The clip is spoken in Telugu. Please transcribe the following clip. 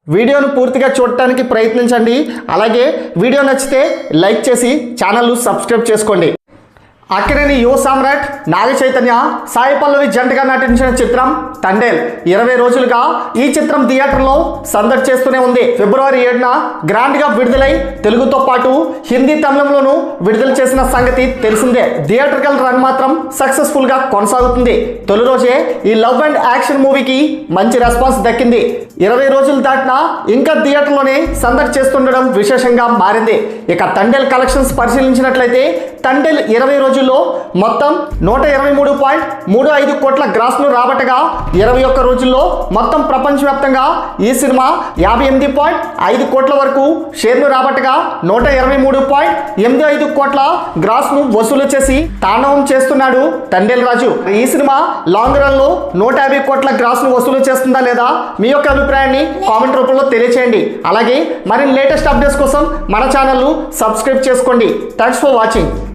వీడియోను పూర్తిగా చూడటానికి ప్రయత్నించండి. అలాగే వీడియో నచ్చితే లైక్ చేసి ఛానల్ సబ్స్క్రైబ్ చేసుకోండి. అక్కినేని యువ సామ్రాట్ నాగ చైతన్య, సాయి పల్లవి జంటగా నటించిన చిత్రం తండేల్ 20 రోజులుగా ఈ చిత్రం థియేటర్లో సందడి చేస్తూనే ఉంది. ఫిబ్రవరి 7న గ్రాండ్గా విడుదలై తెలుగుతో పాటు హిందీ, తమిళంలోనూ విడుదల చేసిన సంగతి తెలిసిందే. థియేటర్కల్ రన్ మాత్రం సక్సెస్ఫుల్గా కొనసాగుతుంది. తొలి రోజే ఈ లవ్ అండ్ యాక్షన్ మూవీకి మంచి రెస్పాన్స్ దక్కింది. 20 రోజులు దాటినా ఇంకా థియేటర్లోనే సందడి చేస్తుండడం విశేషంగా మారింది. ఇక తండేల్ కలెక్షన్స్ పరిశీలించినట్లయితే తండేల్ 20 రోజుల్లో మొత్తం 123.35 కోట్ల గ్రాస్ను రాబట్టగా 21 రోజుల్లో మొత్తం ప్రపంచవ్యాప్తంగా ఈ సినిమా 58.5 కోట్ల వరకు షేర్ను రాబట్టగా 123.85 కోట్ల గ్రాస్ను వసూలు చేసి తాండవం చేస్తున్నాడు తండేల్ రాజు. ఈ సినిమా లాంగ్ రన్లో 150 కోట్ల గ్రాస్ను వసూలు చేస్తుందా లేదా మీ యొక్క అభిప్రాయాన్ని కామెంట్ రూపంలో తెలియచేయండి. అలాగే మరిన్ని లేటెస్ట్ అప్డేట్స్ కోసం మన ఛానల్ను సబ్స్క్రైబ్ చేసుకోండి. Thanks for watching.